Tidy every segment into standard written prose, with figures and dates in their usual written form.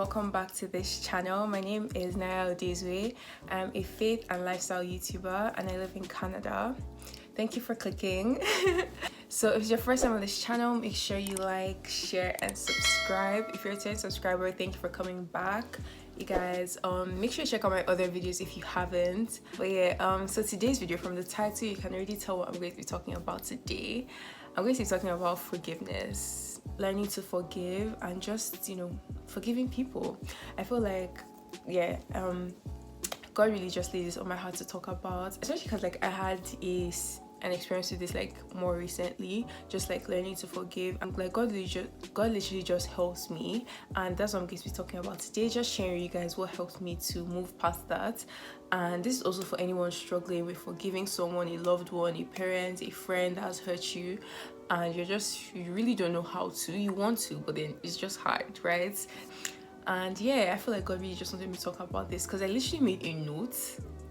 welcome back to this channel. My name is Ifunanya Udezue. I'm a faith and lifestyle YouTuber and I live in Canada. Thank you for clicking. So if it's your first time on this channel, make sure you like, share and subscribe. If you're a returning subscriber, thank you for coming back. You guys, make sure you check out my other videos if you haven't. But yeah, so today's video, from the title you can already tell what I'm going to be talking about today. I'm going to be talking about forgiveness, learning to forgive, and just, forgiving people. I feel like, God really just laid this on my heart to talk about, especially because I had an experience with this more recently, just learning to forgive, and God literally just helps me, and that's what I'm going to be talking about today, just sharing with you guys what helped me to move past that. And this is also for anyone struggling with forgiving someone, a loved one, a parent, a friend that has hurt you, and you really don't know how to. You want to, but then it's just hard, right? And yeah, I feel like God really just wanted me to talk about this because I literally made a note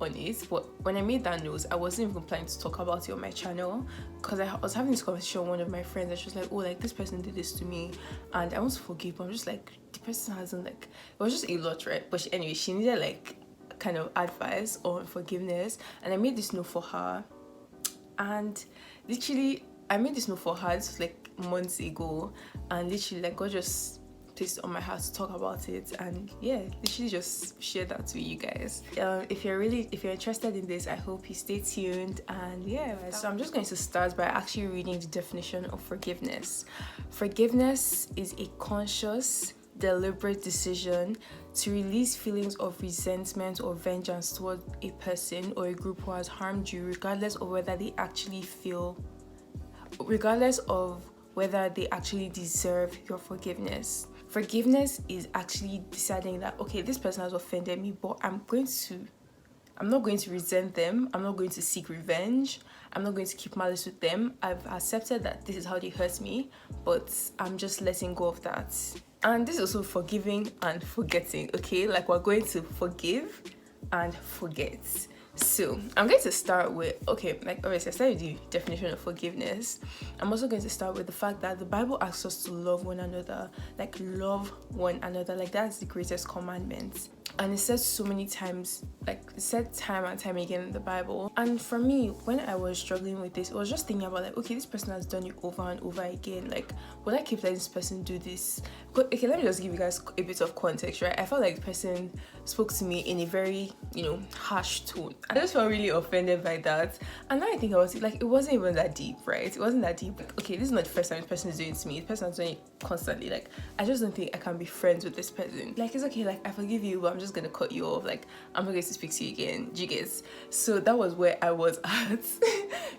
on it, but when I made that note, I wasn't even planning to talk about it on my channel because I was having this conversation with one of my friends and she was like, oh, this person did this to me and I want to forgive, but I'm just like, the person hasn't it was just a lot, right? But anyway, she needed kind of advice on forgiveness, and I made this note for her, and literally I made this note for her. This was months ago, and literally God just placed it on my heart to talk about it, and yeah, literally just share that with you guys. If you're interested in this, I hope you stay tuned. And yeah, so I'm just going to start by actually reading the definition of forgiveness. Forgiveness is a conscious, deliberate decision to release feelings of resentment or vengeance toward a person or a group who has harmed you, regardless of whether they actually deserve your forgiveness. Forgiveness is actually deciding that, okay, this person has offended me, but I'm not going to resent them. I'm not going to seek revenge. I'm not going to keep malice with them. I've accepted that this is how they hurt me, but I'm just letting go of that. And this is also forgiving and forgetting, okay? We're going to forgive and forget. So I'm going to start with, obviously I started with the definition of forgiveness. I'm also going to start with the fact that the Bible asks us to love one another, love one another, that's the greatest commandment. And it says so many times, it said time and time again in the Bible. And for me, when I was struggling with this, I was just thinking about okay, this person has done it over and over again. Will I keep letting this person do this? Okay, let me just give you guys a bit of context, right? I felt like the person spoke to me in a very, harsh tone. I just felt really offended by that. And now I think about it, it wasn't even that deep, right? It wasn't that deep. Okay, this is not the first time this person is doing it to me. The person is doing it constantly. I just don't think I can be friends with this person. It's okay, I forgive you, but I'm just gonna cut you off. I'm not going to speak to you again. Do you get? So that was where I was at.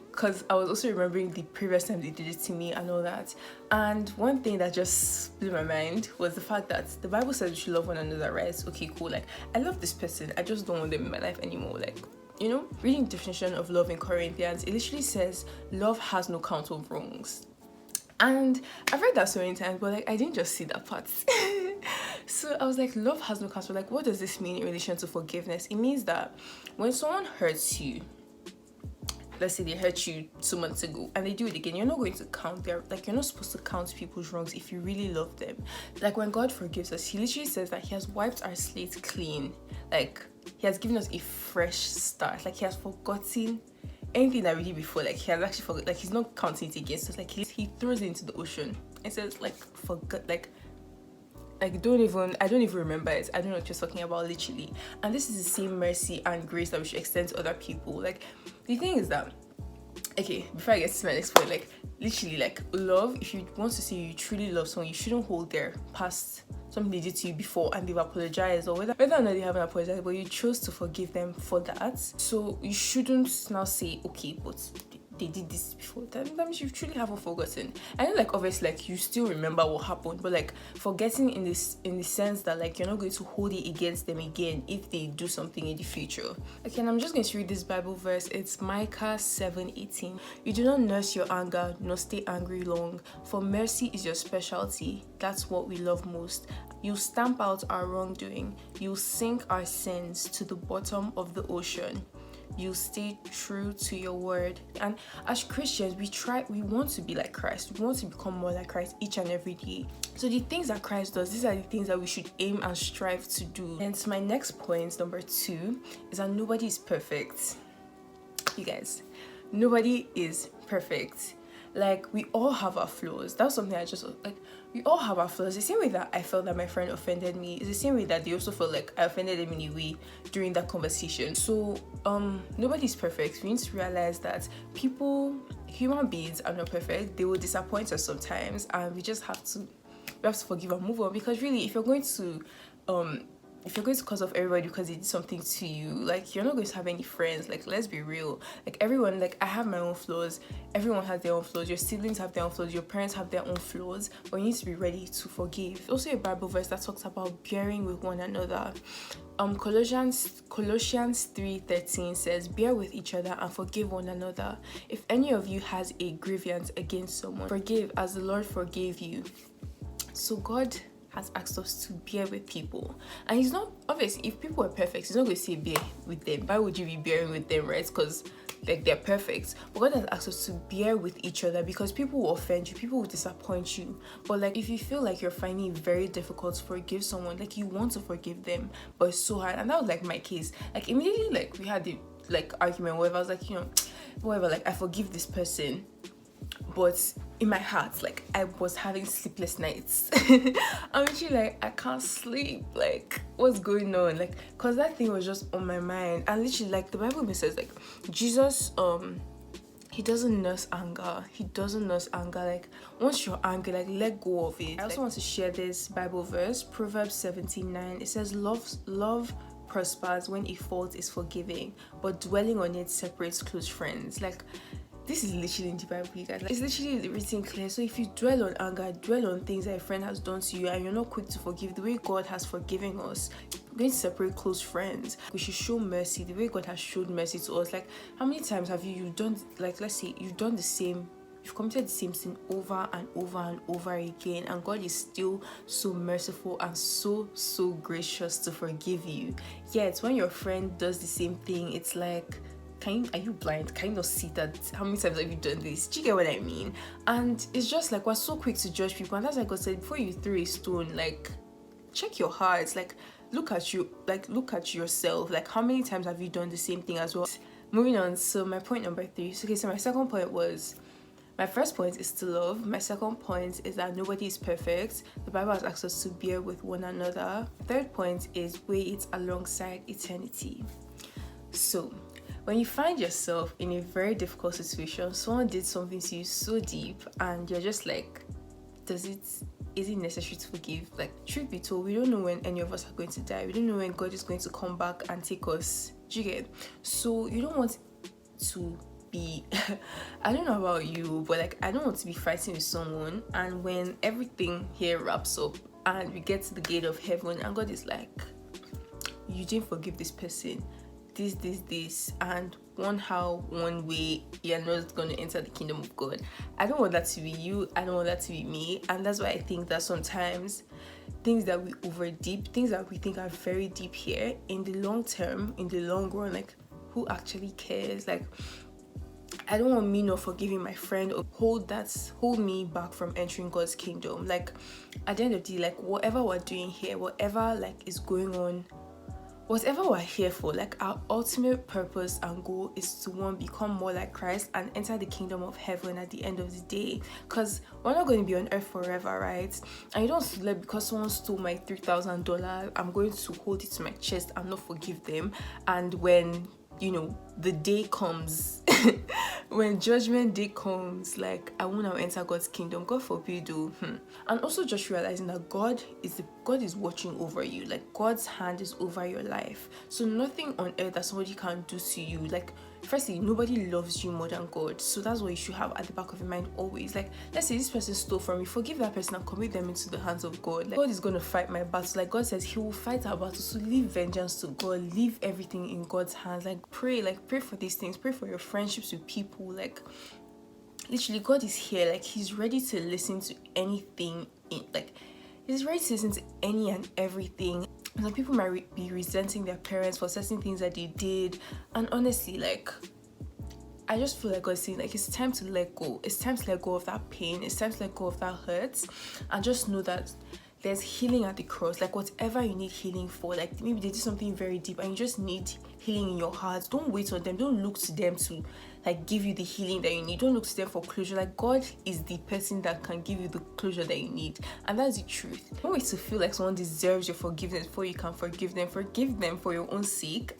Because I was also remembering the previous time they did it to me and all that. And one thing that just blew my mind was the fact that the Bible says we should love one another, right? Okay, cool. I love this person. I just don't want them in my life anymore. Reading the definition of love in Corinthians, it literally says love has no count of wrongs. And I've read that so many times, but I didn't just see that part. So I was love has no count. What does this mean in relation to forgiveness? It means that when someone hurts you, let's say they hurt you 2 months ago and they do it again, you're not going to count their, you're not supposed to count people's wrongs if you really love them. When God forgives us, he literally says that he has wiped our slate clean. He has given us a fresh start. He has forgotten anything that we did before. He has actually forgotten. He's not counting it against us. He throws it into the ocean and says forget, I don't even remember it. I don't know what you're talking about, literally. And this is the same mercy and grace that we should extend to other people. The thing is that, okay, before I get to my next point, literally, love, if you want to say you truly love someone, you shouldn't hold their past, something they did to you before and they've apologized, or whether or not they haven't apologized, but you chose to forgive them for that. So you shouldn't now say, okay, but they did this before. That means you truly haven't forgotten. I know, obviously, you still remember what happened, but forgetting in the sense that you're not going to hold it against them again if they do something in the future. Okay, and I'm just going to read this Bible verse. It's Micah 7:18. You do not nurse your anger, nor stay angry long, for mercy is your specialty. That's what we love most. You stamp out our wrongdoing. You sink our sins to the bottom of the ocean. you stay true to your word. And as Christians, we want to be like Christ. We want to become more like Christ each and every day. So the things that Christ does, these are the things that we should aim and strive to do. And my next point, number 2, is that nobody is perfect. You guys, nobody is perfect. Like, we all have our flaws. That's something I just, like, we all have our flaws. The same way that I felt that my friend offended me is the same way that they also felt like I offended them in a way during that conversation. So nobody's perfect. We need to realize that human beings are not perfect. They will disappoint us sometimes, and we just have to forgive and move on. Because really, if you're going to cut off everybody because they did something to you, like, you're not going to have any friends. Like, let's be real. Like, everyone, like, I have my own flaws. Everyone has their own flaws. Your siblings have their own flaws. Your parents have their own flaws. But you need to be ready to forgive. There's also a Bible verse that talks about bearing with one another. Colossians 3:13 says, bear with each other and forgive one another. If any of you has a grievance against someone, forgive as the Lord forgave you. So God has asked us to bear with people, and he's not, obviously, if people are perfect, he's not going to say bear with them. Why would you be bearing with them, right? Because, like, they're perfect. But God has asked us to bear with each other, because people will offend you, people will disappoint you. But, like, if you feel like you're finding it very difficult to forgive someone, like, you want to forgive them, but it's so hard. And that was, like, my case. Like, immediately, like, we had the, like, argument where I was like, whatever, like, I forgive this person, but in my heart, like, I was having sleepless nights. I'm actually like, I can't sleep, like, what's going on? Like, because that thing was just on my mind. And literally, like, the Bible even says, like, Jesus, he doesn't nurse anger. Like, once you're angry, like, let go of it. I also want to share this Bible verse, Proverbs 17:9. It says, love prospers when a fault is forgiving, but dwelling on it separates close friends. Like, this is literally in the Bible, you guys. Like, it's literally written clear. So if you dwell on anger, dwell on things that a friend has done to you, and you're not quick to forgive the way God has forgiven us, we're going to separate close friends. We should show mercy the way God has showed mercy to us. Like, how many times have you've done, like, let's say you've done the same, you've committed the same sin over and over and over again, and God is still so merciful and so gracious to forgive you. Yet when your friend does the same thing, it's like, are you blind? Can you not see that? How many times have you done this? Do you get what I mean? And it's just like, we're so quick to judge people, and that's like God said, before you throw a stone, like, check your heart. Like, look at yourself. Like, how many times have you done the same thing as well? Moving on. So my point number 3. So my second point was, my first point is to love. My second point is that nobody is perfect. The Bible has asked us to bear with one another. Third point is weigh it alongside eternity. So when you find yourself in a very difficult situation, someone did something to you so deep, and you're just like, is it necessary to forgive? Like, truth be told, we don't know when any of us are going to die. We don't know when God is going to come back and take us. Do you get? So you don't want to be I don't know about you, but, like, I don't want to be fighting with someone, and when everything here wraps up and we get to the gate of heaven and God is like, you didn't forgive this person, this, and one way you're not going to enter the kingdom of God. I don't want that to be you. I don't want that to be me. And that's why I think that sometimes things that we things that we think are very deep here, in the long term, in the long run, like, who actually cares? Like, I don't want me not forgiving my friend or hold me back from entering God's kingdom. Like, at the end of the day, like, whatever we're doing here, whatever, like, is going on, whatever we're here for, like, our ultimate purpose and goal is to, one, become more like Christ and enter the kingdom of heaven at the end of the day. Because we're not going to be on earth forever, right? And you don't let, because someone stole my $3,000, I'm going to hold it to my chest and not forgive them. And when, the day comes, when judgment day comes, like, I won't now enter God's kingdom. God forbid. And also just realizing that God is watching over you. Like, God's hand is over your life. So nothing on earth that somebody can do to you. Like, firstly, nobody loves you more than God. So that's what you should have at the back of your mind always. Like, let's say this person stole from me, forgive that person and commit them into the hands of God. Like, God is going to fight my battle. Like, God says he will fight our battles. So leave vengeance to God. Leave everything in God's hands. Like, pray for these things. Pray for your friendships with people. Like, literally, God is here. Like, he's ready to listen to anything. He's ready to listen to any and everything. Some people might be resenting their parents for certain things that they did, and honestly, like, I just feel like God's saying, like, it's time to let go. It's time to let go of that pain. It's time to let go of that hurt, and just know that there's healing at the cross. Like, whatever you need healing for, like maybe they did something very deep and you just need healing in your heart. Don't wait on them. Don't look to them to like give you the healing that you need. Don't look to them for closure. Like, God is the person that can give you the closure that you need, and that's the truth. Don't wait to feel like someone deserves your forgiveness before you can forgive them. Forgive them for your own sake.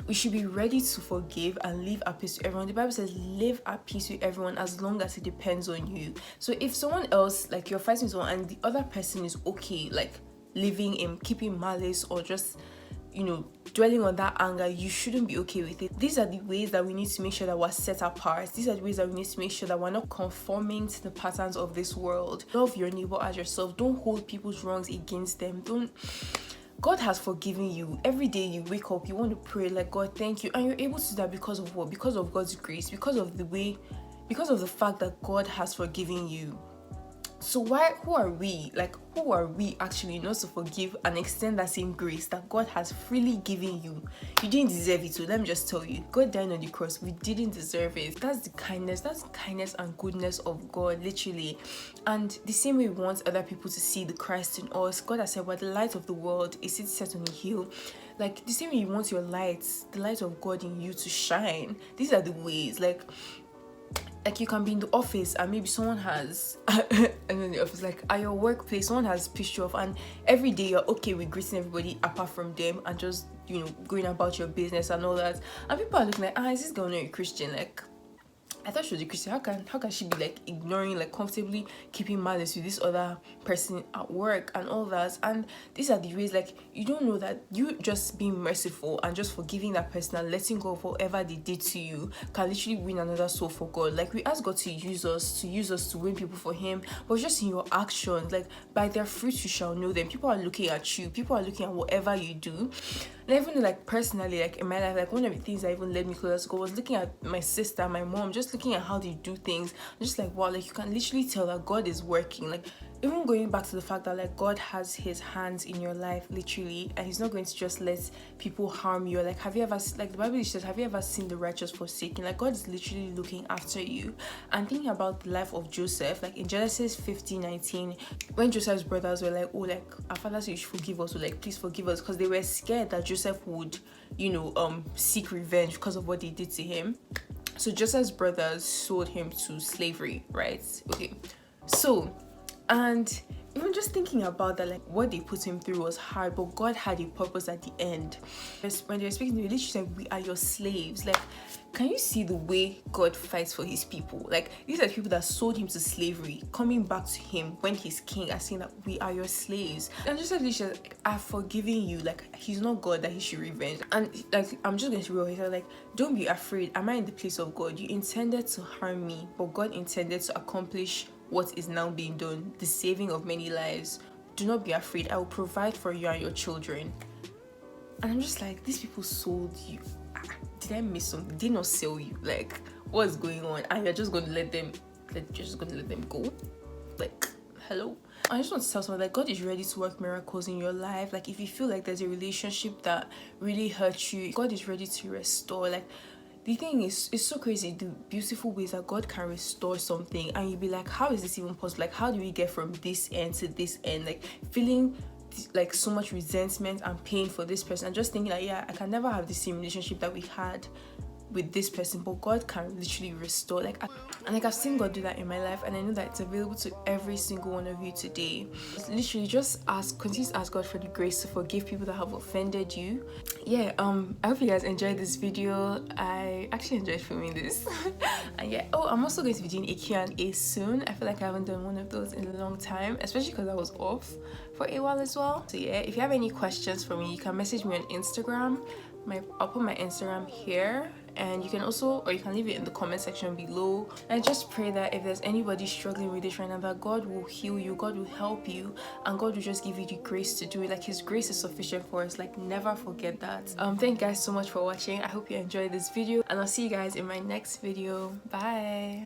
We should be ready to forgive and live at peace with everyone. The Bible says live at peace with everyone as long as it depends on you. So if someone else, like, you're fighting with someone and the other person is okay, like living in keeping malice or just, you know, dwelling on that anger, you shouldn't be okay with it. These are the ways that we need to make sure that we're set apart. These are the ways that we need to make sure that we're not conforming to the patterns of this world. Love your neighbor as yourself. Don't hold people's wrongs against them. God has forgiven you. Every day you wake up, you want to pray like, God, thank you. And you're able to do that because of what? Because of God's grace, because of the fact that God has forgiven you. So who are we actually not to forgive and extend that same grace that God has freely given you? You didn't deserve it. So let me just tell you, God died on the cross. We didn't deserve it. That's kindness and goodness of God, literally. And the same way we want other people to see the Christ in us, God has said, we're the light of the world, a city set on a hill. Like, the same way you want your light, the light of God in you to shine. These are the ways, like you can be in the office and maybe someone has and in the office, like at your workplace, someone has pissed you off, and every day you're okay with greeting everybody apart from them and just, you know, going about your business and all that, and people are looking like, is this girl not a Christian? Like, I thought she was a Christian. How can she be like ignoring, like comfortably keeping malice with this other person at work and all that? And these are the ways, like, you don't know that you just being merciful and just forgiving that person and letting go of whatever they did to you can literally win another soul for God. Like, we ask God to use us to win people for Him, but just in your actions, like, by their fruits you shall know them. People are looking at you. People are looking at whatever you do. And even like personally, like in my life, like one of the things that even led me closer to God was looking at my sister, my mom, just looking at how they do things. I'm just like, wow, like you can literally tell that God is working. Like, even going back to the fact that like God has His hands in your life, literally, and He's not going to just let people harm you. Like, have you ever, like the Bible says, have you ever seen the righteous forsaken? Like, God is literally looking after you. And thinking about the life of Joseph, like in Genesis 15:19, when Joseph's brothers were like, oh, like our father said you should forgive us, so like please forgive us, because they were scared that Joseph would, you know, seek revenge because of what they did to him. So Joseph's brothers sold him to slavery, right? Okay, so, and even just thinking about that, like what they put him through was hard, but God had a purpose at the end. When they were speaking to me, they literally said, we are your slaves. Like, can you see the way God fights for His people? Like, these are the people that sold him to slavery, coming back to Him when He's king and saying that we are your slaves. And just like literally, like, I've forgiven you. Like, He's not God that He should revenge. And like, I'm just going to be real. He said, like, don't be afraid. Am I in the place of God? You intended to harm me, but God intended to accomplish what is now being done, the saving of many lives. Do not be afraid. I will provide for you and your children. And I'm just like, these people sold you. Did I miss something? Did they not sell you? Like, what's going on? And you're just going to let them go? Like, hello? I just want to tell someone that God is ready to work miracles in your life. Like, if you feel like there's a relationship that really hurt you, God is ready to restore. Like, the thing is, it's so crazy, the beautiful ways that God can restore something, and you'll be like, how is this even possible? Like, how do we get from this end to this end? Like, feeling like so much resentment and pain for this person, and just thinking like, yeah, I can never have the same relationship that we had with this person, but God can literally restore. Like, I've seen God do that in my life, and I know that it's available to every single one of you today. Literally, just continue to ask God for the grace to forgive people that have offended you. Yeah, I hope you guys enjoyed this video. I actually enjoyed filming this. And yeah, I'm also going to be doing a Q&A soon. I feel like I haven't done one of those in a long time, especially because I was off for a while as well. So yeah, if you have any questions for me, you can message me on Instagram. I'll put my Instagram here, and you can leave it in the comment section below. And I just pray that if there's anybody struggling with this right now, that God will heal you, God will help you, and God will just give you the grace to do it. Like, His grace is sufficient for us. Like, never forget that. Thank you guys so much for watching. I hope you enjoyed this video, and I'll see you guys in my next video. Bye.